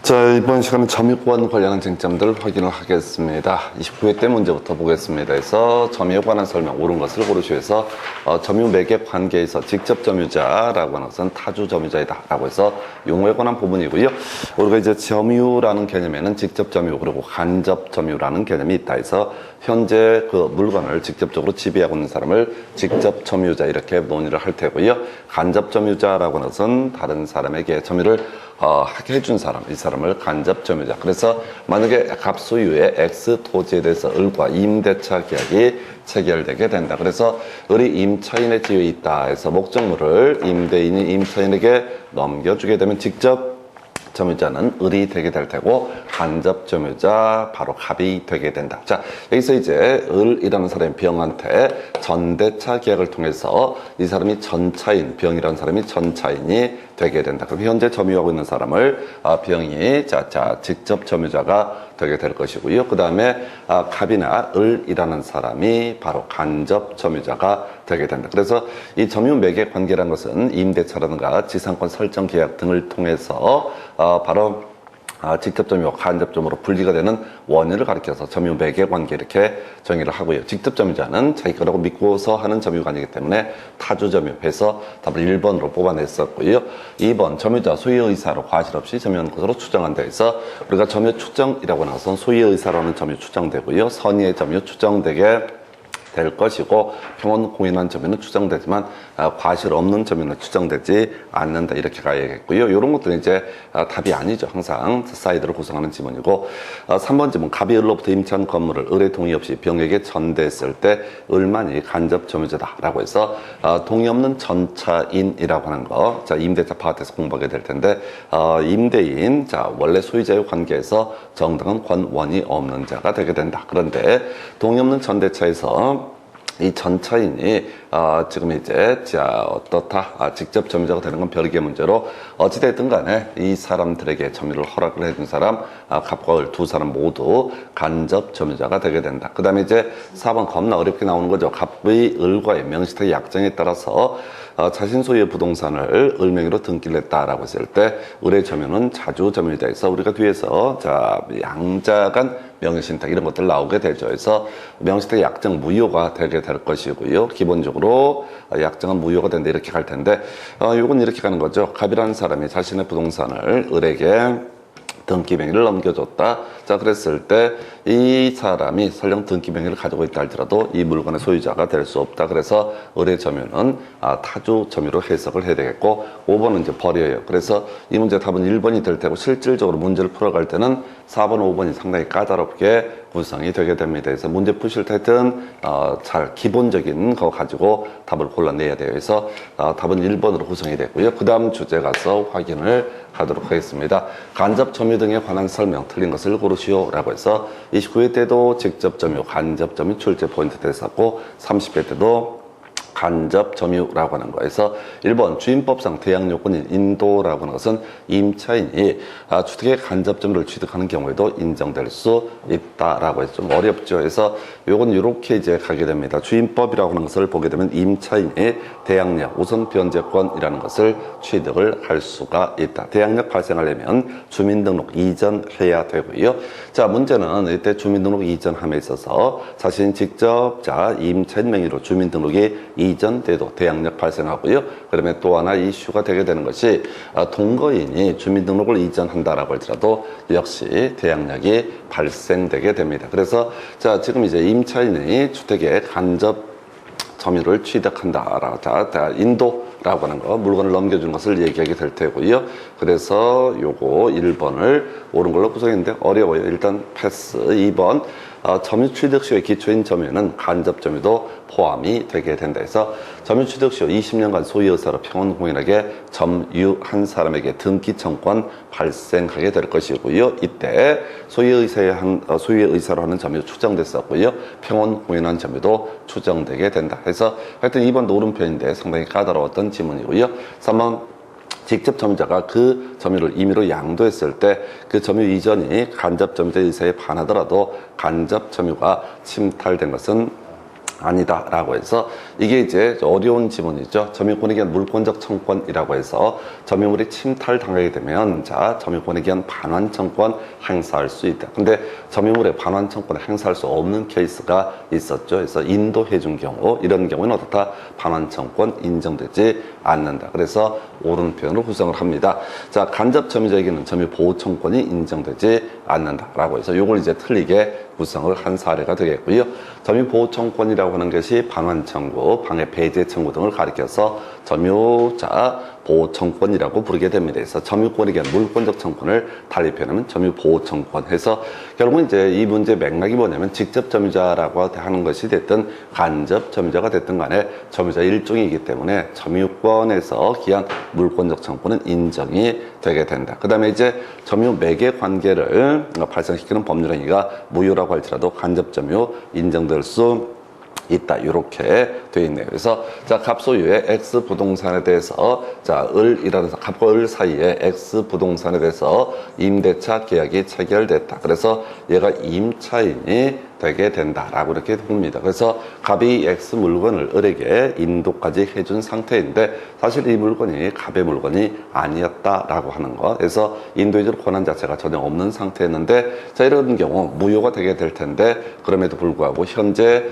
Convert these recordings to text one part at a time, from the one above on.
자, 이번 시간은 점유권 관련한 쟁점들 확인을 하겠습니다. 29회 때 문제부터 보겠습니다. 그래서 점유에 관한 설명 옳은 것을 고르시면서 점유 매개 관계에서 직접 점유자라고 하는 것은 타주 점유자이다 라고 해서 용어에 관한 부분이고요. 우리가 이제 점유라는 개념에는 직접 점유 그리고 간접 점유라는 개념이 있다 해서 현재 그 물건을 직접적으로 지배하고 있는 사람을 직접 점유자 이렇게 논의를 할 테고요. 간접 점유자라고 하는 것은 다른 사람에게 점유를 하게 해준 사람, 이 사람을 간접 점유자. 그래서 만약에 갑소유의 X 토지에 대해서 을과 임대차 계약이 체결되게 된다. 그래서 을이 임차인의 지위에 있다 해서 목적물을 임대인이 임차인에게 넘겨주게 되면 직접 점유자는 을이 되게 될 테고 간접 점유자 바로 갑이 되게 된다. 자, 여기서 이제 을이라는 사람이 병한테 전대차 계약을 통해서 이 사람이 전차인, 병이라는 사람이 전차인이 되게 된다. 그럼 현재 점유하고 있는 사람을 병이 직접 점유자가 되게 될 것이고요. 그 다음에 갑이나 을이라는 사람이 바로 간접 점유자가 되게 된다. 그래서 이 점유 매개 관계라는 것은 임대차라든가 지상권 설정 계약 등을 통해서 바로 직접 점유와 간접 점유로 분리가 되는 원인을 가리켜서 점유 매개 관계 이렇게 정의를 하고요. 직접 점유자는 자기 거라고 믿고서 하는 점유 관계이기 때문에 타주 점유해서 답을 1번으로 뽑아냈었고요. 2번 점유자 소유의 의사로 과실 없이 점유하는 것으로 추정한다 해서 우리가 점유 추정이라고 하는 것은 소유의 의사로는 점유 추정되고요. 선의의 점유 추정되게 될 것이고 평온 공인한 점유는 추정되지만 과실 없는 점유는 추정되지 않는다 이렇게 가야겠고요. 이런 것들은 이제 답이 아니죠. 항상 사이드를 구성하는 지문이고 3번 지문 갑이 을로부터 임차한 건물을 을의 동의 없이 병에게 전대했을 때 을만이 간접 점유자다라고 해서 동의 없는 전차인이라고 하는 거 임대차 파트에서 공부하게 될 텐데 임대인 원래 소유자의 관계에서 정당한 권원이 없는 자가 되게 된다. 그런데 동의 없는 전대차에서 이 전차인이 지금 이제 어떻다 직접 점유자가 되는 건 별개의 문제로 어찌됐든 간에 이 사람들에게 점유를 허락을 해준 사람 갑과 을 두 사람 모두 간접 점유자가 되게 된다. 그 다음에 이제 4번 겁나 어렵게 나오는 거죠. 갑의 을과의 명시택 약정에 따라서 자신 소유의 부동산을 을 명의로 등기를 했다라고 했을 때 을의 점유는 자주 점유자에서 우리가 뒤에서 양자간 명의신탁 이런 것들 나오게 되죠. 그래서 명의신탁 약정 무효가 되게 될 것이고요. 기본적으로 약정은 무효가 된다 이렇게 갈 텐데 요건 이렇게 가는 거죠. 갑이라는 사람이 자신의 부동산을 을에게 등기 명의를 넘겨줬다. 그랬을 때 이 사람이 설령 등기 명의를 가지고 있다 할지라도 이 물건의 소유자가 될 수 없다. 그래서 을의 점유는 타주 점유로 해석을 해야 되겠고 5번은 이제 버려요. 그래서 이 문제 답은 1번이 될 테고 실질적으로 문제를 풀어갈 때는 4번, 5번이 상당히 까다롭게 구성이 되게 됩니다. 그래서 문제 푸실 때든 잘 기본적인 거 가지고 답을 골라내야 돼요. 그래서 답은 1번으로 구성이 됐고요. 그 다음 주제 가서 확인을 하도록 하겠습니다. 간접 점유 등에 관한 설명 틀린 것을 고르시오 라고 해서 29회 때도 직접 점유, 간접 점유 출제 포인트 됐었고 30회 때도 간접 점유라고 하는 거에서 1번 주임법상 대항 요건인 인도라고 하는 것은 임차인이 주택의 간접 점유를 취득하는 경우에도 인정될 수 있다라고 해서 좀 어렵죠. 그래서 요건 이렇게 이제 가게 됩니다. 주임법이라고 하는 것을 보게 되면 임차인이 대항력, 우선 변제권이라는 것을 취득을 할 수가 있다. 대항력 발생하려면 주민등록 이전해야 되고요. 문제는 이때 주민등록 이전함에 있어서 자신이 직접 임차인 명의로 주민등록이 이전돼도 대항력 발생하고요. 그러면 또 하나 이슈가 되게 되는 것이 동거인이 주민등록을 이전한다라고 할지라도 역시 대항력이 발생되게 됩니다. 그래서 지금 이제 임차인이 주택에 간접 점유를 취득한다. 인도라고 하는 거, 물건을 넘겨주는 것을 얘기하게 될 테고요. 그래서 요거 1번을 옳은 걸로 구성했는데 어려워요. 일단 패스. 2번 점유 취득 시의 기초인 점유는 간접 점유도 포함이 되게 된다 해서 점유 취득 시 20년간 소유 의사로 평온 공인하게 점유한 사람에게 등기 청권 발생하게 될 것이고요. 이때 소유의 의사로 하는 점유 추정됐었고요. 평온 공인한 점유도 추정되게 된다 해서 하여튼 2번도 오른편인데 상당히 까다로웠던 지문이고요. 3번 직접 점유자가 그 점유를 임의로 양도했을 때 그 점유 이전이 간접 점유자 의사에 반하더라도 간접 점유가 침탈된 것은 아니다 라고 해서 이게 이제 어려운 지문이죠. 점유권에 대한 물권적 청권이라고 해서 점유물이 침탈당하게 되면 자 점유권에 대한 반환청권 행사할 수 있다. 근데 점유물의 반환청권을 행사할 수 없는 케이스가 있었죠. 그래서 인도해준 경우 이런 경우는 어떻다? 반환청권 인정되지 않는다. 그래서 옳은 표현으로 구성을 합니다. 자 간접 점유자에게는 점유보호청권이 인정되지 않는다 라고 해서 이걸 이제 틀리게 구성을 한 사례가 되겠고요. 점유보호청권이라고 하는 것이 방환청구, 방해 배제 청구 등을 가리켜서 점유자 보호청권이라고 부르게 됩니다. 그래서 점유권에 대한 물권적 청권을 달리 표현하면 점유보호청권 해서 결국은 이제 이 문제의 맥락이 뭐냐면 직접 점유자라고 하는 것이 됐든 간접 점유자가 됐든 간에 점유자 일종이기 때문에 점유권에서 기한 물권적 청권은 인정이 되게 된다. 그 다음에 이제 점유 매개 관계를 발생시키는 법률 행위가 무효라고 할지라도 간접 점유 인정될 수 있다. 이렇게 되어 있네요. 그래서 자, 갑 소유의 X 부동산에 대해서 자, 을이라는 갑과 을 사이에 X 부동산에 대해서 임대차 계약이 체결됐다. 그래서 얘가 임차인이 되게 된다라고 이렇게 봅니다. 그래서 갑이 X 물건을 을에게 인도까지 해준 상태인데 사실 이 물건이 갑의 물건이 아니었다라고 하는 것. 그래서 인도해줄 권한 자체가 전혀 없는 상태였는데 자 이런 경우 무효가 되게 될 텐데 그럼에도 불구하고 현재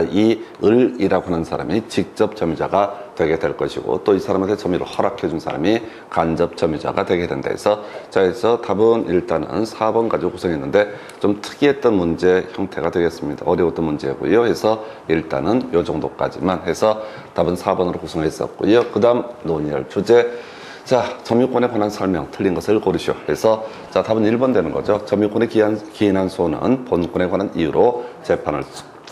이 을이라고 하는 사람이 직접 점유자가 되게 될 것이고 또 이 사람한테 점유를 허락해 준 사람이 간접 점유자가 되게 된다 해서 자 그래서 답은 일단은 4번 가지고 구성했는데 좀 특이했던 문제 형태가 되겠습니다. 어려웠던 문제고요. 그래서 일단은 요 정도까지만 해서 답은 4번으로 구성했었고요. 그 다음 논의할 주제 자, 점유권에 관한 설명 틀린 것을 고르시오. 그래서 자 답은 1번 되는 거죠. 점유권에 기인한 소는 본권에 관한 이유로 재판을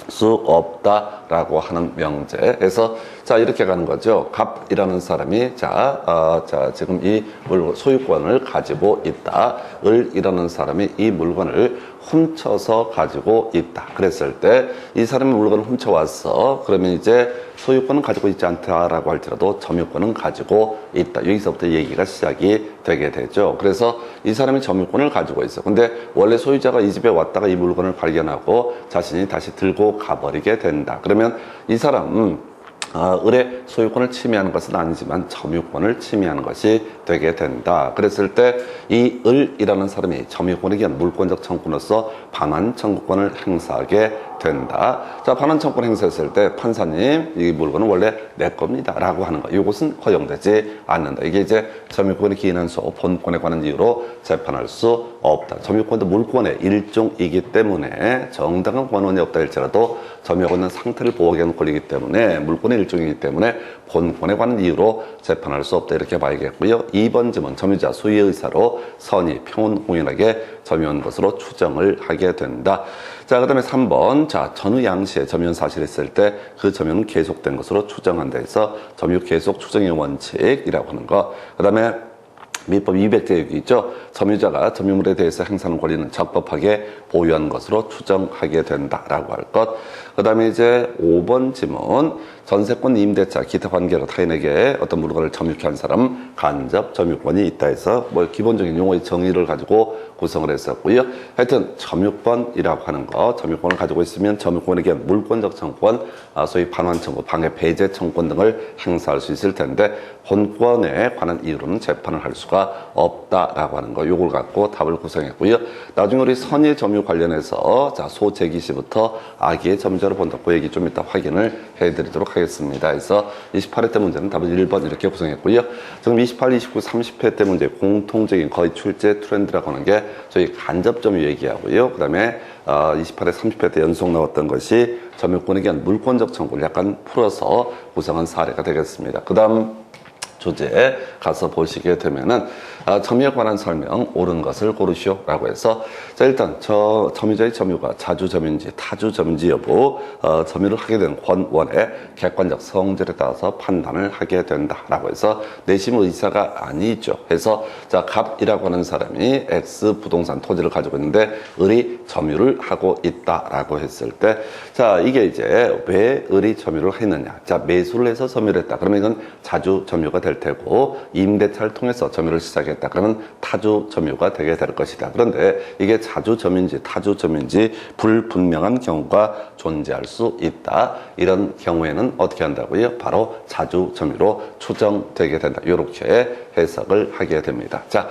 수 없다라고 하는 명제에서 자 이렇게 가는 거죠. 갑이라는 사람이 자 지금 이 물건 소유권을 가지고 있다. 을이라는 사람이 이 물건을 훔쳐서 가지고 있다. 그랬을 때 이 사람이 물건을 훔쳐왔어. 그러면 이제 소유권은 가지고 있지 않다라고 할지라도 점유권은 가지고 있다. 여기서부터 얘기가 시작이 되게 되죠. 그래서 이 사람이 점유권을 가지고 있어. 근데 원래 소유자가 이 집에 왔다가 이 물건을 발견하고 자신이 다시 들고 가버리게 된다. 그러면 이 사람은 을의 소유권을 침해하는 것은 아니지만 점유권을 침해하는 것이 되게 된다. 그랬을 때 이 을이라는 사람이 점유권에 대한 물권적 청구로서 반환 청구권을 행사하게 된다. 자, 반환 청구권 행사했을 때 판사님 이 물건은 원래 내 겁니다 라고 하는 거. 이것은 허용되지 않는다. 이게 이제 점유권에 기인한 소 본권에 관한 이유로 재판할 수 없다. 점유권도 물권의 일종이기 때문에 정당한 권한이 없다 할지라도 점유하고 있는 상태를 보호하기 위한 권리이기 때문에 물권의 일종이기 때문에 본권에 관한 이유로 재판할 수 없다. 이렇게 봐야겠고요. 2번 질문 점유자 소유의 의사로 선의 평온공연하게 점유한 것으로 추정을 하게 된다. 자, 그 다음에 3번. 자, 전후 양시에 점유한 사실이 있을 때 그 점유는 계속된 것으로 추정한다 해서 점유 계속 추정의 원칙이라고 하는 거. 그 다음에 민법 200제 여기 있죠. 점유자가 점유물에 대해서 행사하는 권리는 적법하게 보유한 것으로 추정하게 된다라고 할 것. 그 다음에 이제 5번 지문. 전세권 임대차 기타 관계로 타인에게 어떤 물건을 점유케 한 사람 간접 점유권이 있다 해서 뭐 기본적인 용어의 정의를 가지고 구성을 했었고요. 하여튼 점유권이라고 하는 거, 점유권을 가지고 있으면 점유권에 대한 물권적 청권, 소위 반환 청구, 방해 배제 청권 등을 행사할 수 있을 텐데 본권에 관한 이유로는 재판을 할 수가 없다라고 하는 거, 요걸 갖고 답을 구성했고요. 나중에 우리 선의 점유 관련해서 자 소재기 시부터 악의의 점유자로 본다고 그 얘기 좀 이따 확인을 해드리도록 하겠습니다. 그래서 28회 때 문제는 답은 1번 이렇게 구성했고요. 지금 28, 29, 30회 때 문제 공통적인 거의 출제 트렌드라고 하는 게 저희 간접 점유 얘기하고요. 그 다음에 28회, 30회 때 연속 나왔던 것이 점유권에 대한 물권적 청구를 약간 풀어서 구성한 사례가 되겠습니다. 그 다음 주제에 가서 보시게 되면은 점유에 관한 설명 옳은 것을 고르시오 라고 해서 자 일단 점유자의 점유가 자주 점유인지 타주 점유인지 여부 점유를 하게 된 권원의 객관적 성질에 따라서 판단을 하게 된다라고 해서 내심 의사가 아니죠. 해서 자 갑이라고 하는 사람이 X 부동산 토지를 가지고 있는데 을이 점유를 하고 있다라고 했을 때 자 이게 이제 왜 을이 점유를 했느냐. 자 매수를 해서 점유를 했다. 그러면 이건 자주 점유가 될 될 테고, 임대차를 통해서 점유를 시작했다 그러면 타주 점유가 되게 될 것이다. 그런데 이게 자주 점유인지 타주 점유인지 불분명한 경우가 존재할 수 있다. 이런 경우에는 어떻게 한다고요? 바로 자주 점유로 추정되게 된다. 이렇게 해석을 하게 됩니다. 자,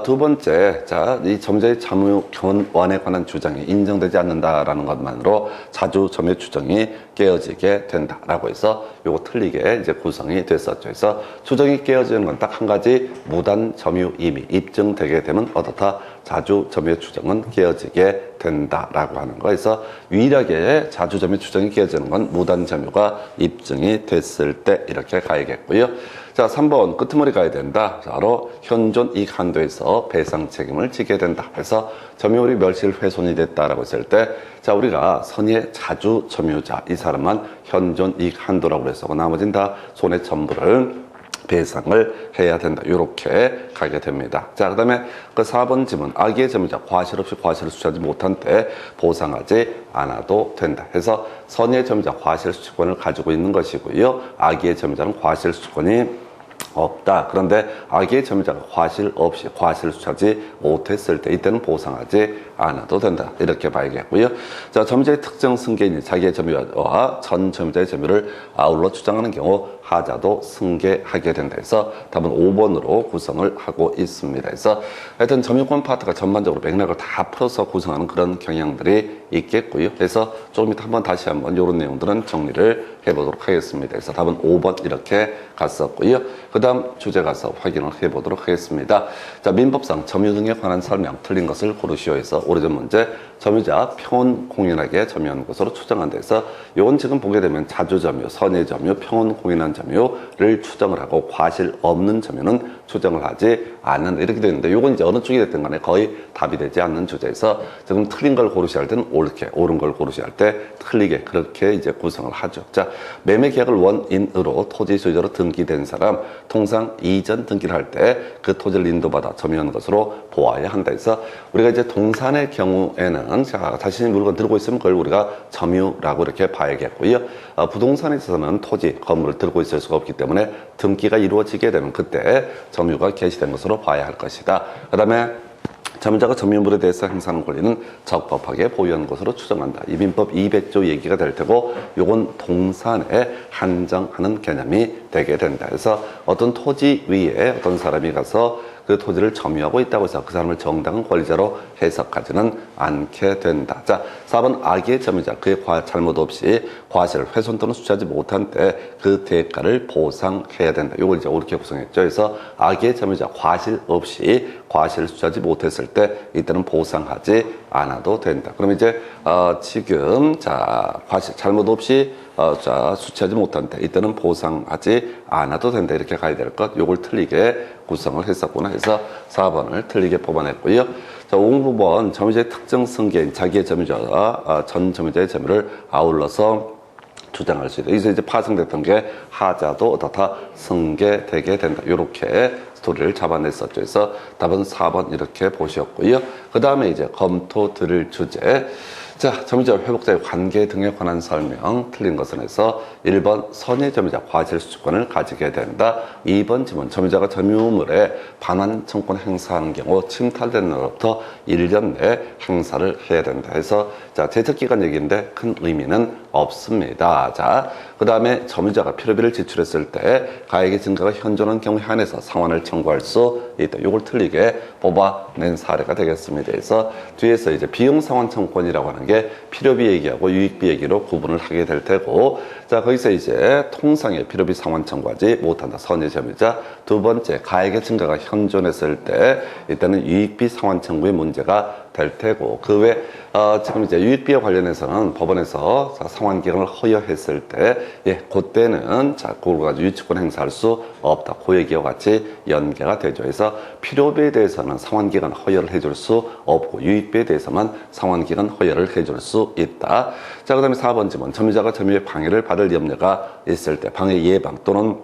두 번째, 자, 이 점유자의 점유 견원에 관한 주장이 인정되지 않는다라는 것만으로 자주 점유 추정이 깨어지게 된다라고 해서 요거 틀리게 이제 구성이 됐었죠. 그래서 추정이 깨어지는 건 딱 한 가지, 무단 점유 이미 입증되게 되면 어떻다? 자주 점유 추정은 깨어지게 된다라고 하는 거에서 유일하게 자주 점유 추정이 깨어지는 건 무단 점유가 입증이 됐을 때 이렇게 가야겠고요. 자, 3번 끄트머리 가야 된다. 바로 현존 이익 한도에서 배상 책임을 지게 된다. 그래서 점유율이 멸실 훼손이 됐다라고 했을 때, 자, 우리가 선의의 자주 점유자, 이 사람만 현존 이익 한도라고 해서 나머지는 다 손해 전부를 배상을 해야 된다. 이렇게 가게 됩니다. 자, 그 다음에 그 4번 지문, 악의의 점유자 과실 없이 과실을 수취하지 못한 때 보상하지 않아도 된다. 그래서 선의의 점유자 과실 수취권을 가지고 있는 것이고요. 악의의 점유자는 과실 수취권이 없다. 그런데 악의의 점유자가 과실 없이 과실을 수취하지 못했을 때 이때는 보상하지 않아도 된다. 이렇게 봐야겠고요. 자, 점유자의 특정 승계인이 자기의 점유와 전 점유자의 점유를 아울러 주장하는 경우 하자도 승계하게 된다. 해서 답은 5번으로 구성을 하고 있습니다. 그래서 하여튼 점유권 파트가 전반적으로 맥락을 다 풀어서 구성하는 그런 경향들이 있겠고요. 그래서 조금 이따 다시 한번 이런 내용들은 정리를 해보도록 하겠습니다. 그래서 답은 5번 이렇게 갔었고요. 그 다음 주제 가서 확인을 해보도록 하겠습니다. 자, 민법상 점유 등에 관한 설명 틀린 것을 고르시오에서 오래전 문제, 점유자 평온 공인하게 점유한 것으로 추정한다 해서 이건 지금 보게 되면 자주 점유, 선의 점유, 평온 공인한 점유를 추정을 하고 과실 없는 점유는 추정을 하지 않는다. 이렇게 되는데 이건 이제 어느 쪽이 됐든 간에 거의 답이 되지 않는 주제에서 지금 틀린 걸 고르셔야 할 때는 옳게, 옳은 걸 고르셔야 할 때 틀리게 그렇게 이제 구성을 하죠. 자, 매매 계약을 원인으로 토지 소유자로 등기된 사람 통상 이전 등기를 할 때 그 토지를 인도받아 점유한 것으로 보아야 한다 해서 우리가 이제 동산의 경우에는 자, 자신이 물건 들고 있으면 그걸 우리가 점유라고 이렇게 봐야겠고요. 부동산에 있어서는 토지, 건물을 들고 있을 수가 없기 때문에 등기가 이루어지게 되면 그때 점유가 개시된 것으로 봐야 할 것이다. 그 다음에 점유자가 점유물에 대해서 행사하는 권리는 적법하게 보유한 것으로 추정한다. 이 민법 200조 얘기가 될 테고 요건 동산에 한정하는 개념이 되게 된다. 그래서 어떤 토지 위에 어떤 사람이 가서 그 토지를 점유하고 있다고 해서 그 사람을 정당한 권리자로 해석하지는 않게 된다. 자, 4번 악의의 점유자, 그의 잘못 없이 과실, 훼손 또는 수취하지 못한 때 그 대가를 보상해야 된다. 이걸 이제 옳게 구성했죠. 그래서 악의의 점유자, 과실 없이 과실을 수취하지 못했을 때 이때는 보상하지 않아도 된다. 그럼 이제 지금 자, 과실 잘못 없이 자, 수취하지 못한 때 이때는 보상하지 않아도 된다. 이렇게 가야 될 것. 요걸 틀리게 구성을 했었구나 해서 4번을 틀리게 뽑아냈고요. 자, 5번 점유자의 특정 승계인 자기의 점유자와 전 점유자의 점유를 아울러서 주장할 수 있다. 여기서 이제 파생됐던 게 하자도 어떻다 승계되게 된다. 이렇게 스토리를 잡아냈었죠. 그래서 답은 4번 이렇게 보셨고요. 그 다음에 이제 검토 드릴 주제. 자, 점유자와 회복자의 관계 등에 관한 설명 틀린 것은 해서 1번 선의 점유자 과실 수취권을 가지게 된다. 2번 지문 점유자가 점유물에 반환 청구권 행사하는 경우 침탈된 날로부터 1년 내 행사를 해야 된다. 해서 자, 제척기간 얘기인데 큰 의미는 없습니다. 자, 그 다음에 점유자가 필요비를 지출했을 때 가액의 증가가 현존한 경우에 한해서 상환을 청구할 수 있다. 이걸 틀리게 뽑아낸 사례가 되겠습니다. 그래서 뒤에서 이제 비용 상환 청구권이라고 하는 게 필요비 얘기하고 유익비 얘기로 구분을 하게 될 테고, 자, 거기서 이제 통상의 필요비 상환 청구하지 못한다. 선의 점유자. 두 번째, 가액의 증가가 현존했을 때 이때는 유익비 상환 청구의 문제가 될 테고, 그 외 지금 이제 유익비와 관련해서는 법원에서 상환 기간을 허여했을 때, 예, 그때는 자, 그걸 가지고 유치권 행사할 수 없다. 그 얘기와 같이 연계가 되죠. 그래서 필요비에 대해서는 상환 기간 허여를 해줄 수 없고 유익비에 대해서만 상환 기간 허여를 해줄 수 있다. 자, 그다음에 4번 지문 점유자가 점유의 방해를 받을 염려가 있을 때 방해 예방 또는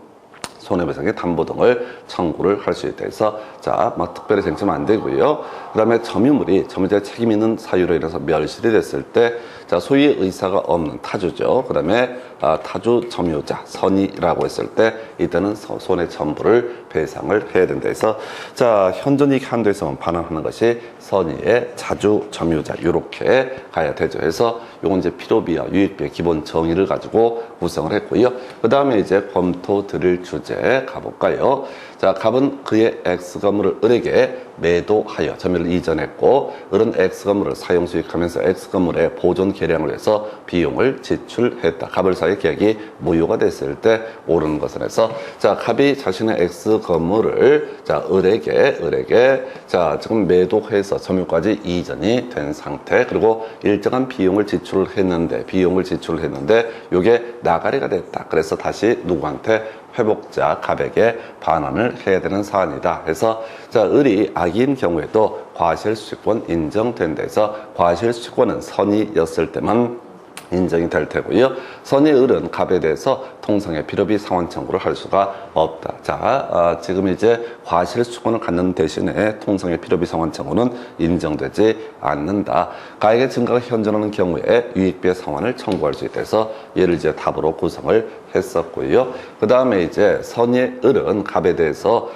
손해배상의 담보 등을 청구를 할 수 있다 해서 자, 뭐 특별히 쟁점은 안 되고요. 그 다음에 점유물이 점유자의 책임 있는 사유로 인해서 멸실이 됐을 때 자, 소유의 의사가 없는 타주죠. 그 다음에 타주 점유자 선의라고 했을 때 이때는 손해 전부를 배상을 해야 된다 해서 자 현존이익 한도에서만 반환하는 것이 선의의 자주 점유자 이렇게 가야 되죠. 해서 요건 이제 필요비와 유익비의 기본 정의를 가지고 구성을 했고요. 그 다음에 이제 검토 드릴 주제 가볼까요? 자, 갑은 그의 X 건물을 을에게 매도하여 점유를 이전했고 을은 X 건물을 사용 수익하면서 X 건물의 보존 개량을 위해서 비용을 지출했다. 갑을 사이의 계약이 무효가 됐을 때 오르는 것은 해서 자, 갑이 자신의 X 건물을 자, 을에게 자, 지금 매도해서 점유까지 이전이 된 상태 그리고 일정한 비용을 지출을 했는데 요게 나가리가 됐다. 그래서 다시 누구한테 회복자 갑에게 반환을 해야 되는 사안이다. 해서 자 을이 악인 경우에도 과실수익권 인정된다 해서 과실수익권은 선의였을 때만 인정이 될 테고요. 선의 을은 갑에 대해서 통상의 필요비 상환 청구를 할 수가 없다. 자, 지금 이제 과실수익권을 갖는 대신에 통상의 필요비 상환 청구는 인정되지 않는다. 가액의 증가가 현존하는 경우에 유익비의 상환을 청구할 수 있다 해서 얘를 이제 답으로 구성을 했었고요. 그 다음에 이제 선의 을은 갑에 대해서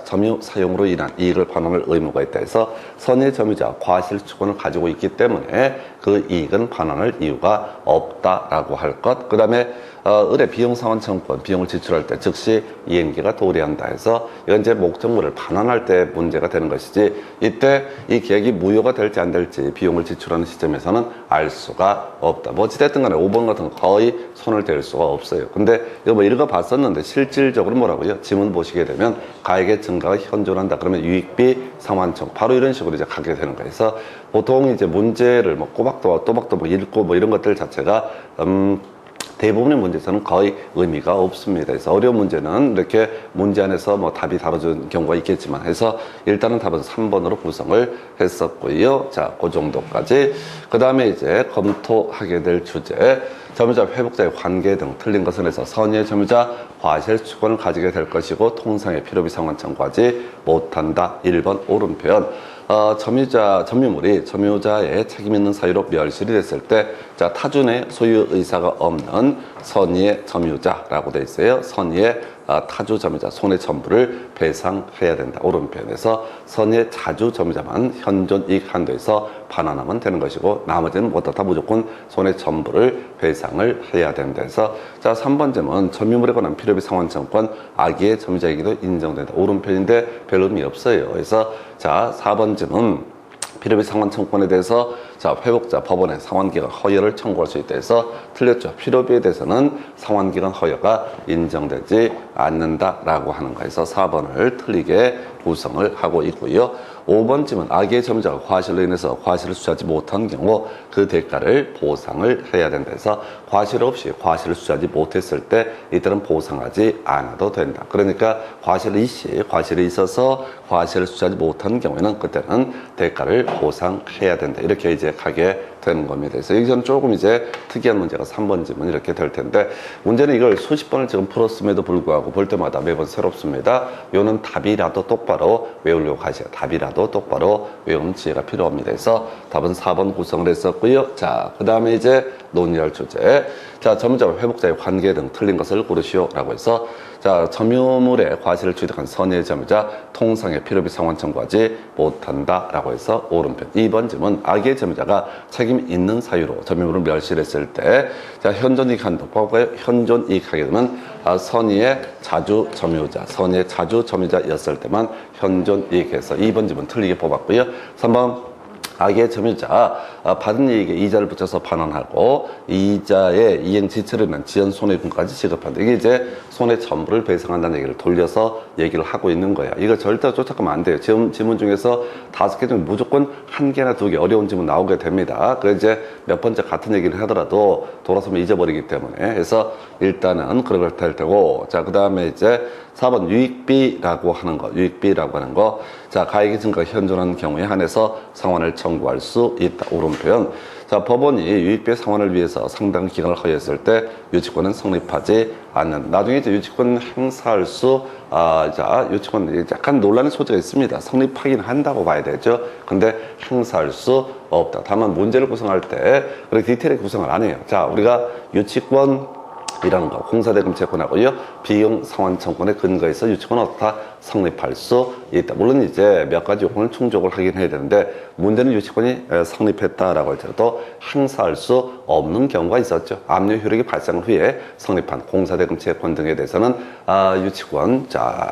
점유 사용으로 인한 이익을 반환할 의무가 있다 해서 선의 점유자 과실수익권을 가지고 있기 때문에 그 이익은 반환할 이유가 없다라고 할 것. 그 다음에 을의 비용 상환 청구권, 비용을 지출할 때 즉시 이행기가 도래한다 해서 이건 이제 목적물을 반환할 때 문제가 되는 것이지 이때 이 계획이 무효가 될지 안 될지 비용을 지출하는 시점에서는 알 수가 없다. 뭐 어찌됐든 간에 5번 같은 거 거의 손을 댈 수가 없어요. 근데 이거 뭐 읽어 봤었는데 실질적으로 뭐라고요? 지문 보시게 되면 가액의 증가가 현존한다. 그러면 유익비 상환 청구 바로 이런 식으로 이제 가게 되는 거예요. 그래서 보통 이제 문제를 뭐 또박또박 읽고 뭐 이런 것들 자체가 대부분의 문제에서는 거의 의미가 없습니다. 그래서 어려운 문제는 이렇게 문제 안에서 뭐 답이 다뤄진 경우가 있겠지만 해서 일단은 답은 3번으로 구성을 했었고요. 자, 그 정도까지. 그 다음에 이제 검토하게 될 주제. 점유자 회복자의 관계 등 틀린 것은 해서 선의의 점유자 과실수익권을 가지게 될 것이고 통상의 필요비 상환 청구하지 못한다. 1번 옳은 표현. 점유물이 점유자의 책임 있는 사유로 멸실이 됐을 때, 자, 타주의 소유 의사가 없는 선의의 점유자라고 돼 있어요. 선의의 타주 점유자 손해 전부를 배상해야 된다. 옳은 표현에서 선의의 자주 점유자만 현존 이익 한도에서 반환하면 되는 것이고 나머지는 모두 다 무조건 손해 전부를 배상을 해야 된다. 해서 자 3번 점은 점유물에 관한 필요비 상환 청구권 악의의 점유자에게도 인정된다. 옳은 표현인데 별 의미 없어요. 그래서 자 4번 점은 필요비 상환 청구권에 대해서 자 회복자 법원에 상환기간 허여를 청구할 수 있다 해서 틀렸죠. 필요비에 대해서는 상환기간 허여가 인정되지 않는다라고 하는 거에서 4번을 틀리게 구성을 하고 있고요. 5번쯤은 악의의 점유자가 과실로 인해서 과실을 수취하지 못한 경우 그 대가를 보상을 해야 된다 해서 과실 없이 과실을 수취하지 못했을 때 이때는 보상하지 않아도 된다. 그러니까 과실이 있어서 과실을 수취하지 못한 경우에는 그때는 대가를 보상해야 된다. 이렇게 이제 가게 되는 겁니다. 그래서 여기서는 조금 이제 특이한 문제가 3번 지문 이렇게 될 텐데 문제는 이걸 수십 번을 지금 풀었음에도 불구하고 볼 때마다 매번 새롭습니다. 요는 답이라도 똑바로 외우려고 하세요. 답이라도 똑바로 외우는 지혜가 필요합니다. 그래서 답은 4번 구성을 했었고요. 자, 그 다음에 이제 논의할 주제. 자, 점유자와 회복자의 관계 등 틀린 것을 고르시오라고 해서 자, 점유물의 과실을 취득한 선의의 점유자 통상의 필요비 상환 청구하지 못한다라고 해서 옳은 편. 2번 질문 악의의 점유자가 책임 있는 사유로 점유물을 멸실했을 때 자, 현존이익 한도 법의 현존이익하게 되면 선의의 자주 점유자였을 때만 현존이익해서 2번 질문 틀리게 뽑았고요. 3번 악의의 점유자 받은 이익에 이자를 붙여서 반환하고 이자의 이행 지체를 위한 지연 손해금까지 지급한다. 이게 이제 손해 전부를 배상한다는 얘기를 돌려서 얘기를 하고 있는 거야. 이거 절대 쫓아가면 안 돼요. 지문 중에서 5개 중에 무조건 1개나 2개 어려운 지문 나오게 됩니다. 그래서 이제 몇 번째 같은 얘기를 하더라도 돌아서면 잊어버리기 때문에 해서 일단은 그럴 테고 자, 그 다음에 이제 4번 유익비라고 하는 거. 자, 가액의 증가가 현존하는 경우에 한해서 상환을 청구 청구할 수 있다. 옳은 표현. 자, 법원이 유익비의 상환을 위해서 상당 기간을 허용했을 때 유치권은 성립하지 않는. 나중에 이제 유치권 행사할 수, 유치권 약간 논란의 소지가 있습니다. 성립하긴 한다고 봐야 되죠. 근데 행사할 수 없다. 다만 문제를 구성할 때 그렇게 디테일하게 구성을 안 해요. 자, 우리가 유치권 이라는 거, 공사대금 채권하고요, 비용 상환 청구에 근거해서 유치권은 어떻다 성립할 수 있다. 물론 이제 몇 가지 요건을 충족을 하긴 해야 되는데, 문제는 유치권이 성립했다라고 할지라도 행사할 수 없는 경우가 있었죠. 압류 효력이 발생 후에 성립한 공사대금 채권 등에 대해서는 유치권,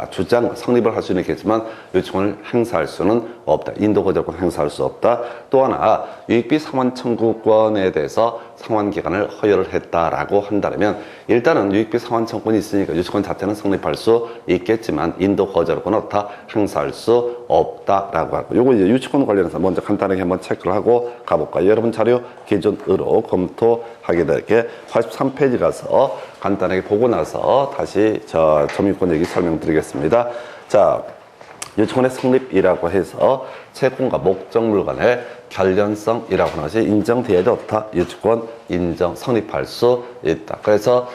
주장 성립을 할 수는 있겠지만 유치권을 행사할 수는 없다. 인도거절권 행사할 수 없다. 또 하나, 유익비 상환 청구권에 대해서 상환 기간을 허용을 했다라고 한다면, 일단은 유익비 상환 청구권이 있으니까 유치권 자체는 성립할 수 있겠지만 인도 거절권은 어떻다 행사할 수 없다라고 하고, 요거 이제 유치권 관련해서 먼저 간단하게 한번 체크를 하고 가볼까요? 여러분 자료 기준으로 검토하게 될게 83페이지 가서 간단하게 보고 나서 다시 점유권 얘기 설명드리겠습니다. 자, 유치권의 성립이라고 해서 채권과 목적물 간의 결연성이라고 하는 것이 인정돼야지 어떻다? 유치권 인정, 성립할 수 있다. 그래서,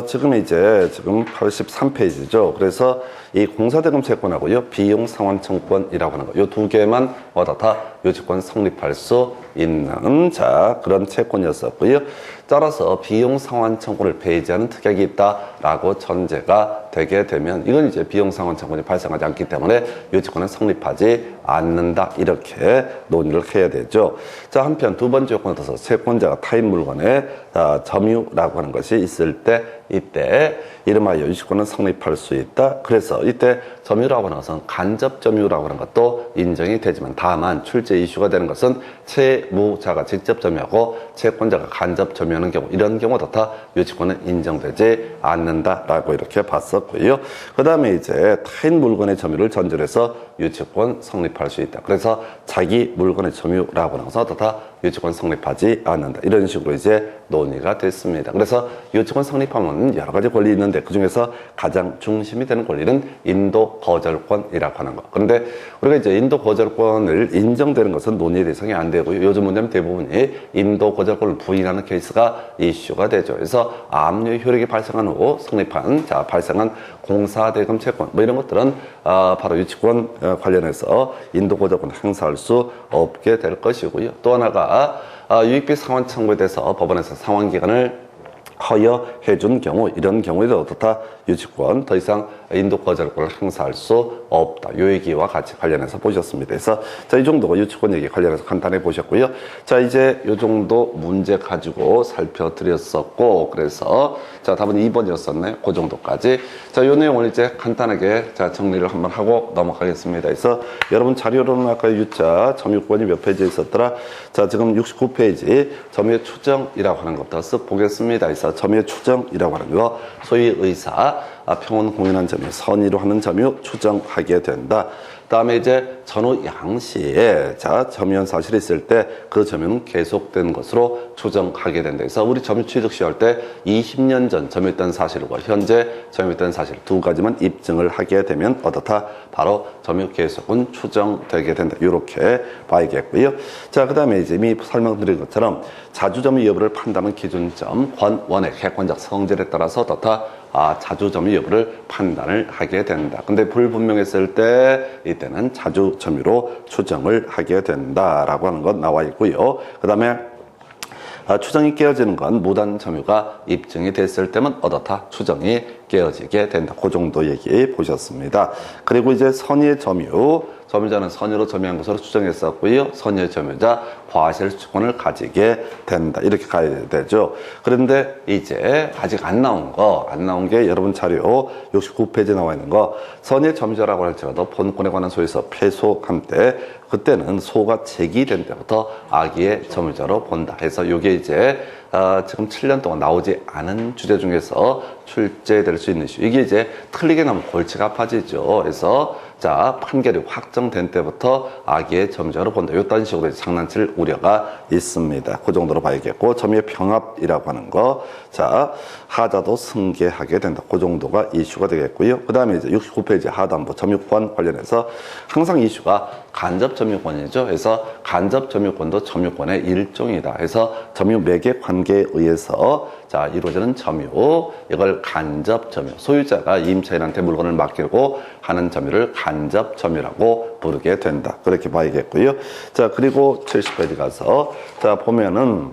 지금 83페이지죠. 그래서 이 공사대금 채권하고요, 비용 상환 청구권이라고 하는 거, 요 두 개만 어떻다? 유치권 성립할 수 있는, 그런 채권이었었고요. 따라서 비용 상환 청구를 배제하는 특약이 있다라고 전제가 되게 되면, 이건 이제 비용 상환 청구이 발생하지 않기 때문에 유치권은 성립하지 않는다. 이렇게 논의를 해야 되죠. 자, 한편 두 번째 요건에 따라서 채권자가 타인 물건에 점유라고 하는 것이 있을 때, 이때 이름하여 유치권은 성립할 수 있다. 그래서 이때 점유라고 하는 것은 간접 점유라고 하는 것도 인정이 되지만, 다만 출제 이슈가 되는 것은 채무자가 직접 점유하고 채권자가 간접 점유하는 경우, 이런 경우 어떻다? 유치권은 인정되지 않는다라고 이렇게 봤었고요. 그 다음에 이제 타인 물건의 점유를 전제로 해서 유치권 성립할 수 있다. 그래서 자기 물건의 점유라고 하는 것은 어떻다? 유치권 성립하지 않는다. 이런 식으로 이제 논의가 됐습니다. 그래서 유치권 성립하면 여러 가지 권리 있는데, 그 중에서 가장 중심이 되는 권리는 인도 거절권이라고 하는 것. 그런데 우리가 이제 인도 거절권을 인정되는 것은 논의 대상이 안 되고요. 요즘 문제는 대부분이 인도 거절권을 부인하는 케이스가 이슈가 되죠. 그래서 압류 효력이 발생한 후 발생한 공사대금 채권, 이런 것들은 바로 유치권 관련해서 인도 거절권 행사할 수 없게 될 것이고요. 또 하나가 유익비 상환 청구에 대해서 법원에서 상환 기간을 허여해준 경우, 이런 경우에도 어떻다? 유치권 더 이상 인도 거절권을 행사할 수 없다. 요 얘기와 같이 관련해서 보셨습니다. 그래서 이 정도가 유치권 얘기 관련해서 간단히 보셨고요. 자, 이제 요 정도 문제 가지고 살펴드렸었고, 그래서 답은 2번이었었네요. 그 정도까지. 요 내용을 이제 간단하게 정리를 한번 하고 넘어가겠습니다. 그래서 여러분 자료로는 아까 유자 점유권이 몇 페이지에 있었더라? 지금 69페이지 점유의 추정이라고 하는 것부터 쓱 보겠습니다. 그래서 점유의 추정이라고 하는 거, 소위 의사, 평온 공인한 점유, 선의로 하는 점유 추정하게 된다. 다음에 이제 전후 양시에 점유한 사실이 있을 때 그 점유는 계속된 것으로 추정하게 된다. 그래서 우리 점유 취득 시할 때 20년 전 점유했던 사실과 현재 점유했던 사실 두 가지만 입증을 하게 되면 어떻다? 바로 점유 계속은 추정되게 된다. 이렇게 봐야겠고요. 그 다음에 이제 이미 설명드린 것처럼 자주 점유 여부를 판단하는 기준점, 권, 원액, 객관적 성질에 따라서 어떻다? 자주 점유 여부를 판단을 하게 된다. 근데 불분명했을 때 이때는 자주 점유로 추정을 하게 된다라고 하는 건 나와 있고요. 그 다음에 추정이 깨어지는 건 무단 점유가 입증이 됐을 때면 어떻다? 추정이 깨어지게 된다. 그 정도 얘기 보셨습니다. 그리고 이제 선의의 점유, 점유자는 선의로 점유한 것으로 추정했었고요. 선의의 점유자 과실 주권을 가지게 된다. 이렇게 가야 되죠. 그런데 이제 아직 안 나온 게 여러분 자료 69페이지에 나와 있는 거, 선의의 점유자라고 할지라도 본권에 관한 소에서 패소한 때, 그때는 소가 제기된 때부터 악의의 점유자로 본다 해서, 이게 이제 지금 7년 동안 나오지 않은 주제 중에서 출제될 수 있는 이슈. 이게 이제 틀리게 나면 골치가 아파지죠. 그래서 자, 판결이 확정된 때부터 악의의 점유자로 본다. 이딴 식으로 장난칠 우려가 있습니다. 그 정도로 봐야겠고, 점유의 병합이라고 하는 거. 자, 하자도 승계하게 된다. 그 정도가 이슈가 되겠고요. 그 다음에 이제 69페이지 하단부 점유권 관련해서 항상 이슈가 간접 점유권이죠. 그래서 간접 점유권도 점유권의 일종이다. 그래서 점유 매개 관계에 의해서 자, 이루어지는 점유, 이걸 간접 점유. 소유자가 임차인한테 물건을 맡기고 하는 점유를 간접 점유라고 부르게 된다. 그렇게 봐야겠고요. 자, 그리고 70페이지 가서 자, 보면은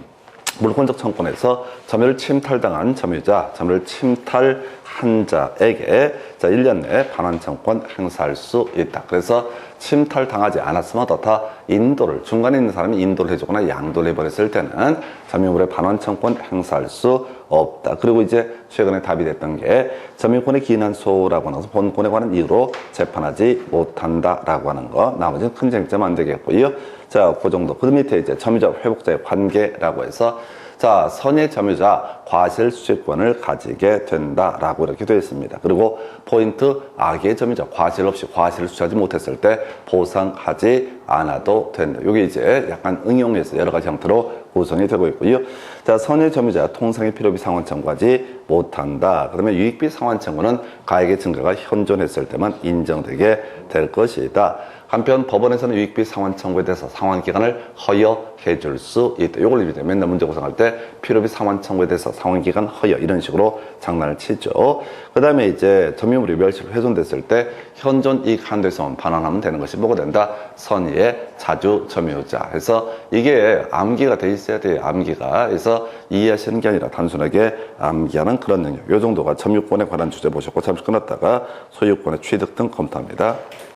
물권적 청구권에서 점유를 침탈당한 점유자, 점유를 침탈한 자에게 자, 1년 내에 반환 청구권 행사할 수 있다. 그래서 침탈당하지 않았으면 어떻다? 인도를, 중간에 있는 사람이 인도를 해주거나 양도를 해버렸을 때는 점유물의 반환 청구권 행사할 수 없다. 그리고 이제 최근에 답이 됐던 게 점유권의 기인한소라고 하는 본권에 관한 이유로 재판하지 못한다라고 하는 거. 나머지는 큰 쟁점 안 되겠고요. 자, 그 정도. 그 밑에 이제 점유자 회복자의 관계라고 해서 자, 선의 점유자 과실 수취권을 가지게 된다라고 이렇게 되어 있습니다. 그리고 포인트 악의 점유자 과실 없이 과실을 수취하지 못했을 때 보상하지 않아도 된다. 이게 이제 약간 응용해서 여러 가지 형태로 구성이 되고 있고요. 자, 선의 점유자 통상의 필요비 상환 청구하지 못한다. 그러면 유익비 상환 청구는 가액의 증가가 현존했을 때만 인정되게 될 것이다. 한편 법원에서는 유익비 상환 청구에 대해서 상환 기간을 허여해 줄 수 있다. 요걸 이제 맨날 문제 구성할 때 필요비 상환 청구에 대해서 상환 기간 허여 이런 식으로 장난을 치죠. 그 다음에 이제 점유물이 멸실 훼손됐을 때 현존 이익 한도에서만 반환하면 되는 것이 뭐가 된다? 선의의 자주 점유자. 그래서 이게 암기가 돼 있어야 돼요. 암기가. 그래서 이해하시는 게 아니라 단순하게 암기하는 그런 능력. 요 정도가 점유권에 관한 주제 보셨고 잠시 끊었다가 소유권의 취득 등 검토합니다.